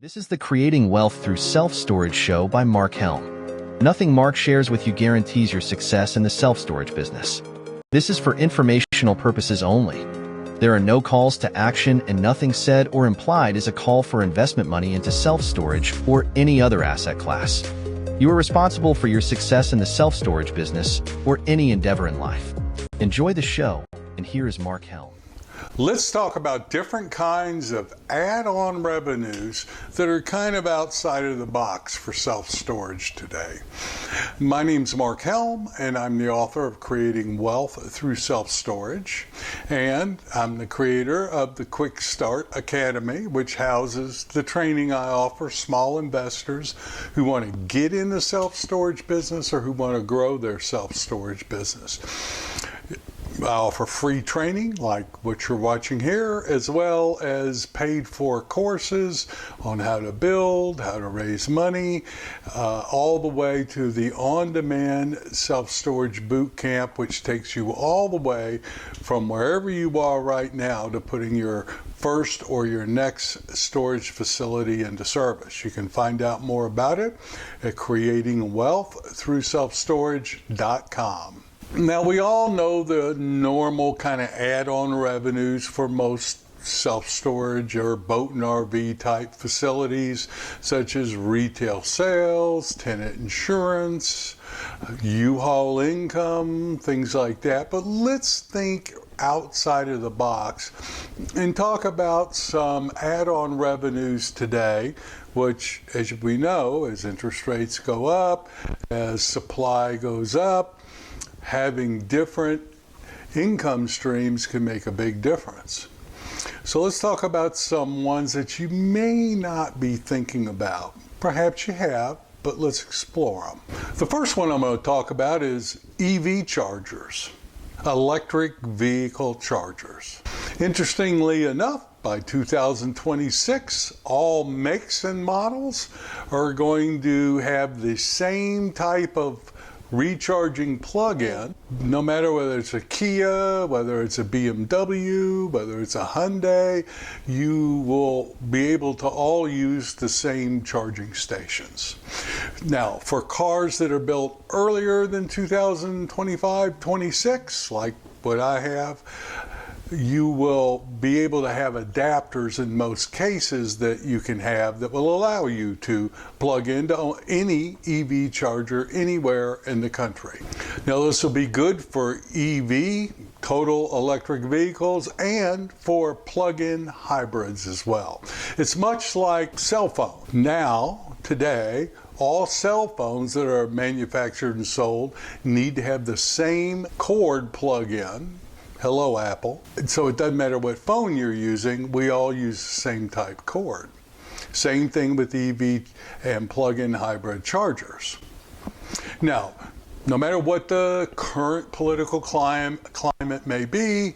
This is the Creating Wealth Through Self-Storage show by Mark Helm. Nothing Mark shares with you guarantees your success in the self-storage business. This is for informational purposes only. There are no calls to action, and nothing said or implied is a call for investment money into self-storage or any other asset class. You are responsible for your success in the self-storage business or any endeavor in life. Enjoy the show, and here is Mark Helm. Let's talk about different kinds of add-on revenues that are kind of outside of the box for self-storage today. My name's Mark Helm, and I'm the author of Creating Wealth Through Self-Storage, and I'm the creator of the Quickstart Academy, which houses the training I offer small investors who want to get in the self-storage business or who want to grow their self-storage business. I offer free training like what you're watching here, as well as paid for courses on how to build, how to raise money, all the way to the on-demand self-storage boot camp, which takes you all the way from wherever you are right now to putting your first or your next storage facility into service. You can find out more about it at creatingwealththroughselfstorage.com. Now, we all know the normal kind of add-on revenues for most self-storage or boat and RV type facilities, such as retail sales, tenant insurance, U-Haul income, things like that. But let's think outside of the box and talk about some add-on revenues today, which, as we know, as interest rates go up, as supply goes up, having different income streams can make a big difference. So let's talk about some ones that you may not be thinking about. Perhaps you have, but let's explore them. The first one I'm going to talk about is EV chargers, electric vehicle chargers. Interestingly enough, by 2026, all makes and models are going to have the same type of recharging plug-in, no matter whether it's a Kia, whether it's a BMW, whether it's a Hyundai, you will be able to all use the same charging stations. Now, for cars that are built earlier than 2025-26, like what I have, you will be able to have adapters in most cases that you can have that will allow you to plug into any EV charger anywhere in the country. Now, this will be good for EV, total electric vehicles, and for plug-in hybrids as well. It's much like cell phone. Now, today, all cell phones that are manufactured and sold need to have the same cord plug-in. Hello, Apple. So it doesn't matter what phone you're using, we all use the same type cord. Same thing with EV and plug-in hybrid chargers. Now, no matter what the current political climate may be,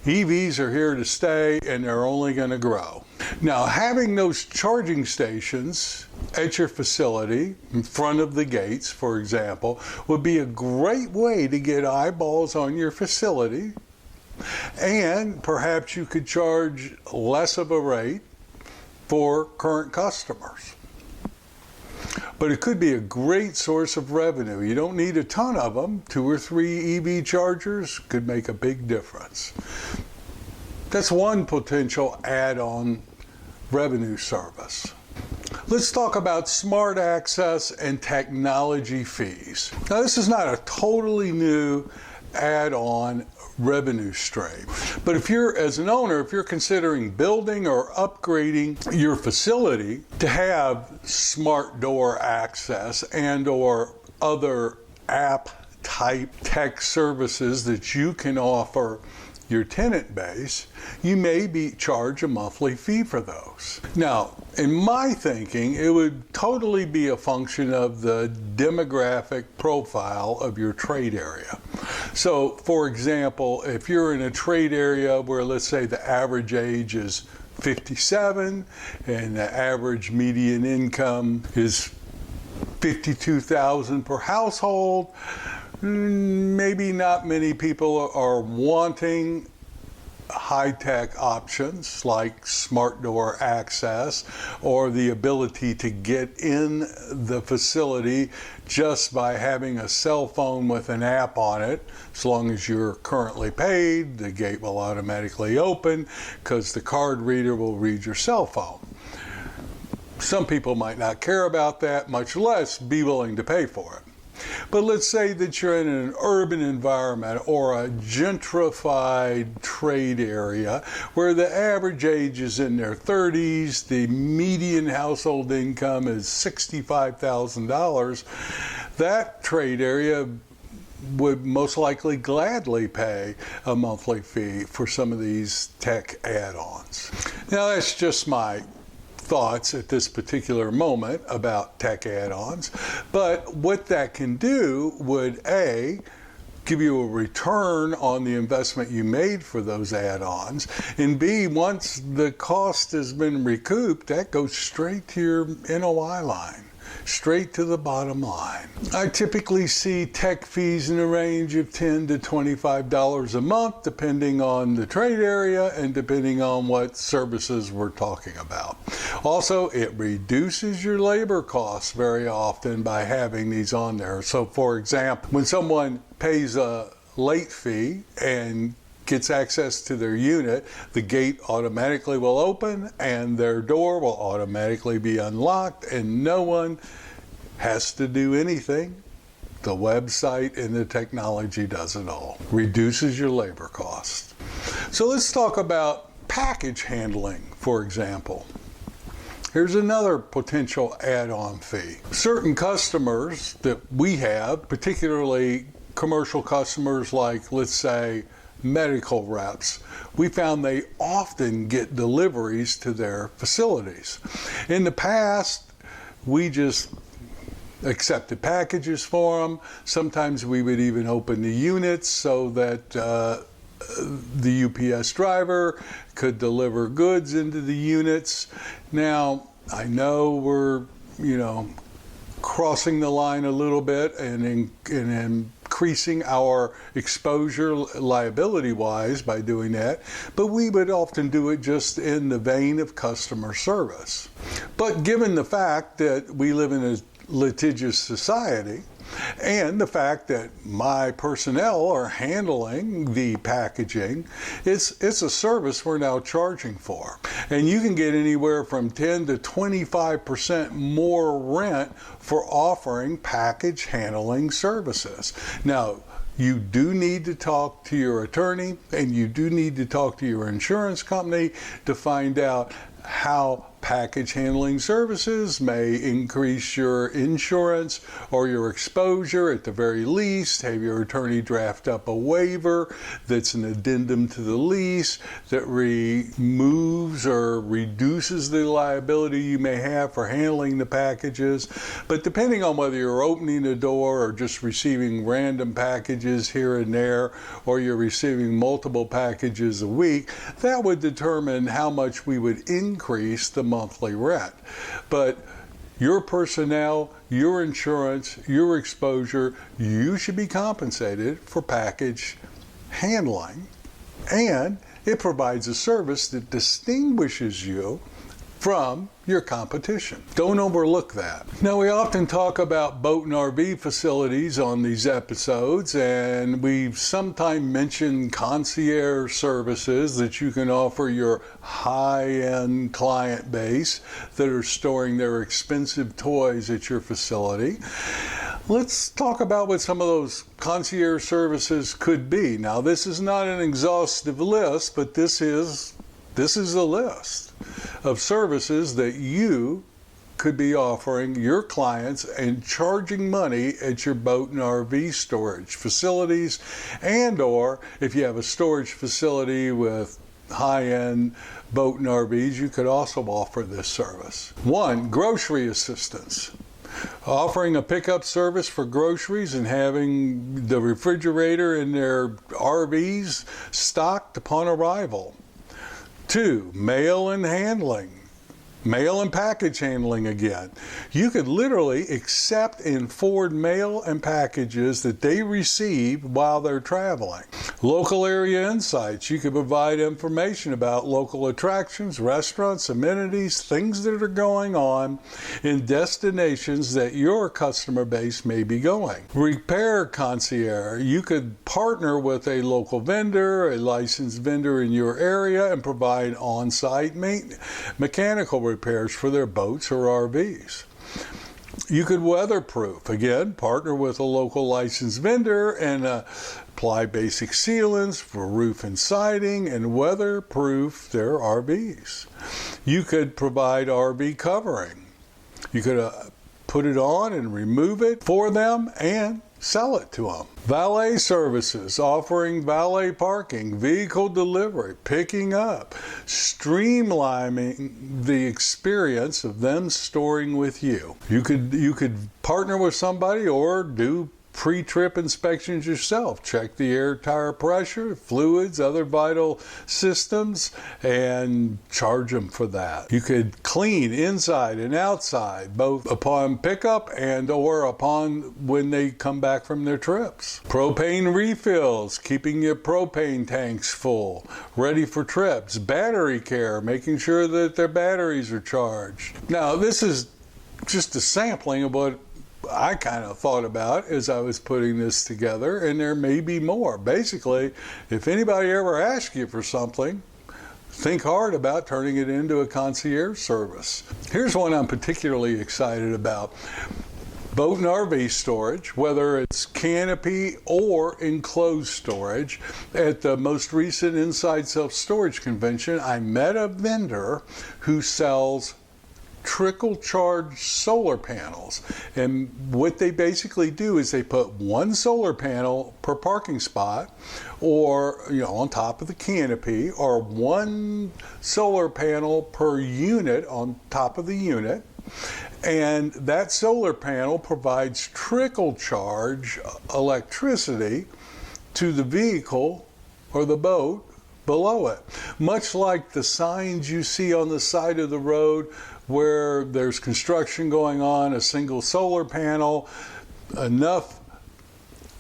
EVs are here to stay and they're only going to grow. Now, having those charging stations at your facility, in front of the gates, for example, would be a great way to get eyeballs on your facility. And perhaps you could charge less of a rate for current customers. But it could be a great source of revenue. You don't need a ton of them. 2 or 3 EV chargers could make a big difference. That's one potential add-on revenue service. Let's talk about smart access and technology fees. Now, this is not a totally new add-on revenue stream. But if you're, as an owner, if you're considering building or upgrading your facility to have smart door access and or other app type tech services that you can offer your tenant base, you may charge a monthly fee for those. Now, in my thinking, it would totally be a function of the demographic profile of your trade area. So, for example, if you're in a trade area where, let's say, the average age is 57 and the average median income is $52,000 per household, maybe not many people are wanting high-tech options like smart door access or the ability to get in the facility just by having a cell phone with an app on it. As long as you're currently paid, the gate will automatically open because the card reader will read your cell phone. Some people might not care about that, much less be willing to pay for it. But let's say that you're in an urban environment or a gentrified trade area where the average age is in their 30s, the median household income is $65,000. That trade area would most likely gladly pay a monthly fee for some of these tech add-ons. Now, that's just my thoughts at this particular moment about tech add-ons, but what that can do would A, give you a return on the investment you made for those add-ons, and B, once the cost has been recouped, that goes straight to your NOI line, straight to the bottom line. I typically see tech fees in the range of $10 to $25 a month, depending on the trade area and depending on what services we're talking about. Also, it reduces your labor costs very often by having these on there. So, for example, when someone pays a late fee and gets access to their unit, the gate automatically will open and their door will automatically be unlocked and no one has to do anything. The website and the technology does it all. Reduces your labor cost. So let's talk about package handling, for example. Here's another potential add-on fee. Certain customers that we have, particularly commercial customers like, let's say, medical reps, we found they often get deliveries to their facilities. In the past, we just accepted packages for them. Sometimes we would even open the units so that the UPS driver could deliver goods into the units. Now, I know we're, crossing the line a little bit and increasing our exposure liability-wise by doing that, but we would often do it just in the vein of customer service. But given the fact that we live in a litigious society, and the fact that my personnel are handling the packaging, it's a service we're now charging for. And you can get anywhere from 10 to 25% more rent for offering package handling services. Now, you do need to talk to your attorney and you do need to talk to your insurance company to find out how package handling services may increase your insurance or your exposure. At the very least, have your attorney draft up a waiver that's an addendum to the lease that removes or reduces the liability you may have for handling the packages. But depending on whether you're opening the door or just receiving random packages here and there, or you're receiving multiple packages a week, that would determine how much we would increase the monthly rent. But your personnel, your insurance, your exposure, you should be compensated for package handling, and it provides a service that distinguishes you from your competition. Don't overlook that. Now, we often talk about boat and RV facilities on these episodes, and we've sometimes mentioned concierge services that you can offer your high-end client base that are storing their expensive toys at your facility. Let's talk about what some of those concierge services could be. Now, this is not an exhaustive list, but this is a list of services that you could be offering your clients and charging money at your boat and RV storage facilities, and or if you have a storage facility with high-end boat and RVs, you could also offer this service. 1, grocery assistance. Offering a pickup service for groceries and having the refrigerator in their RVs stocked upon arrival. 2, mail and handling. Mail and package handling again. You could literally accept and forward mail and packages that they receive while they're traveling. Local area insights. You could provide information about local attractions, restaurants, amenities, things that are going on in destinations that your customer base may be going. Repair concierge. You could partner with a local vendor, a licensed vendor in your area, and provide on-site mechanical repairs for their boats or RVs. You could weatherproof. Again, partner with a local licensed vendor and apply basic sealants for roof and siding and weatherproof their RVs. You could provide RV covering. You could put it on and remove it for them and sell it to them. Valet services, offering valet parking, vehicle delivery, picking up, streamlining the experience of them storing with you. You could partner with somebody or do pre-trip inspections yourself. Check the air tire pressure, fluids, other vital systems, and charge them for that. You could clean inside and outside, both upon pickup and or upon when they come back from their trips. Propane refills, keeping your propane tanks full, ready for trips. Battery care, making sure that their batteries are charged. Now, this is just a sampling of what I kind of thought about as I was putting this together, and there may be more. Basically, if anybody ever asks you for something, think hard about turning it into a concierge service. Here's one I'm particularly excited about. Boat and RV storage, whether it's canopy or enclosed storage. At the most recent Inside Self-Storage convention, I met a vendor who sells trickle charge solar panels, and what they basically do is they put one solar panel per parking spot or on top of the canopy, or one solar panel per unit on top of the unit, and that solar panel provides trickle charge electricity to the vehicle or the boat below it, much like the signs you see on the side of the road where there's construction going on, a single solar panel, enough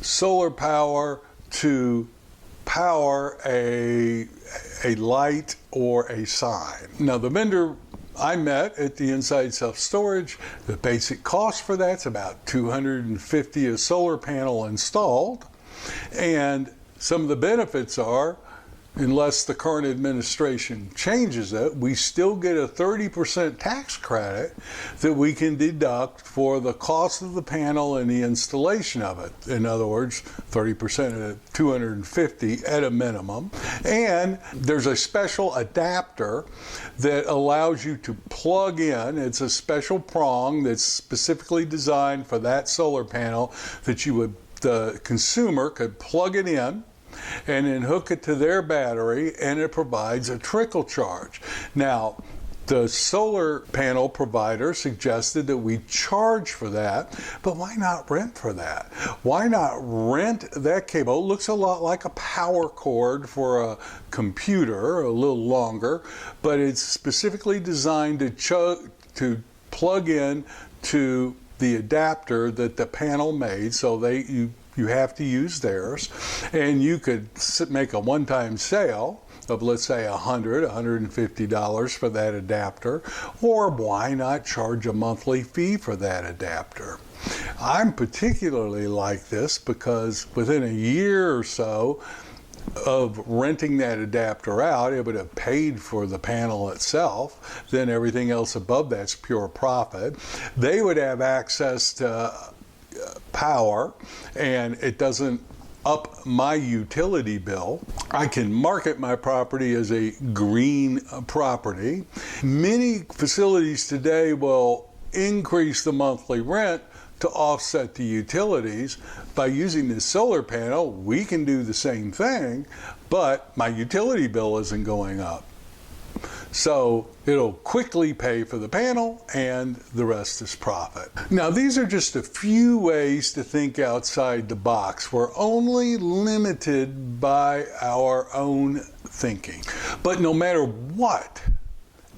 solar power to power a light or a sign. Now, the vendor I met at the Inside Self-Storage, the basic cost for that's about $250 a solar panel installed, and some of the benefits are, unless the current administration changes it, we still get a 30% tax credit that we can deduct for the cost of the panel and the installation of it. In other words, 30% of $250 at a minimum. And there's a special adapter that allows you to plug in. It's a special prong that's specifically designed for that solar panel that the consumer could plug it in and then hook it to their battery, and it provides a trickle charge. Now, the solar panel provider suggested that we charge for that, but why not rent for that? Why not rent that cable? It looks a lot like a power cord for a computer, a little longer, but it's specifically designed to plug in to the adapter that the panel made, so you have to use theirs, and you could make a one-time sale of, let's say, $150 for that adapter, or why not charge a monthly fee for that adapter? I'm particularly like this because within a year or so of renting that adapter out, it would have paid for the panel itself. Then everything else above that's pure profit. They would have access to power, and it doesn't up my utility bill. I can market my property as a green property. Many facilities today will increase the monthly rent to offset the utilities. By using this solar panel, we can do the same thing, but my utility bill isn't going up. So it'll quickly pay for the panel, and the rest is profit. Now, these are just a few ways to think outside the box. We're only limited by our own thinking. But no matter what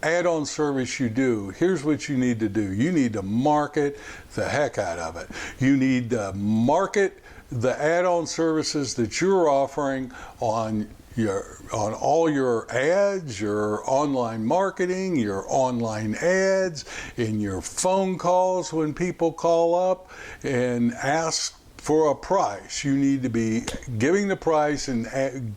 add-on service you do, here's what you need to do. You need to market the heck out of it. You need to market the add-on services that you're offering on all your ads, your online marketing, your online ads, in your phone calls when people call up and ask for a price. You need to be giving the price and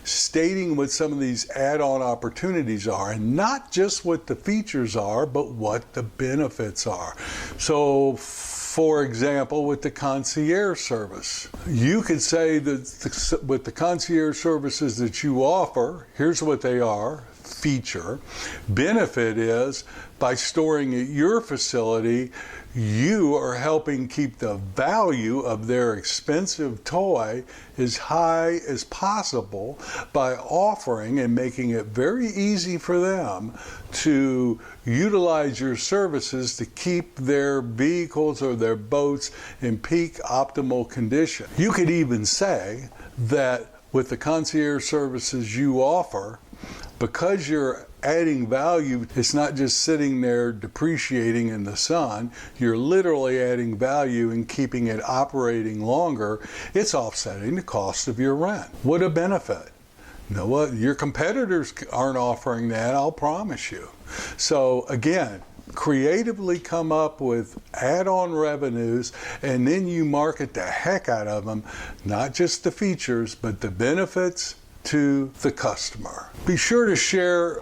stating what some of these add-on opportunities are, and not just what the features are, but what the benefits are. So, for example, with the concierge service, you could say that with the concierge services that you offer, here's what they are. Feature. Benefit is, by storing at your facility, you are helping keep the value of their expensive toy as high as possible by offering and making it very easy for them to utilize your services to keep their vehicles or their boats in peak optimal condition. You could even say that with the concierge services you offer, because you're adding value, it's not just sitting there depreciating in the sun. You're literally adding value and keeping it operating longer. It's offsetting the cost of your rent. What a benefit. You know what? Your competitors aren't offering that, I'll promise you. So again, creatively come up with add-on revenues, and then you market the heck out of them, not just the features, but the benefits to the customer. Be sure to share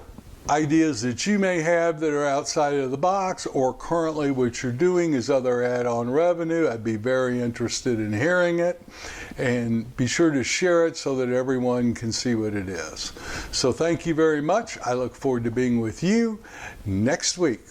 ideas that you may have that are outside of the box, or currently what you're doing is other add-on revenue. I'd be very interested in hearing it, and be sure to share it so that everyone can see what it is. So thank you very much. I look forward to being with you next week.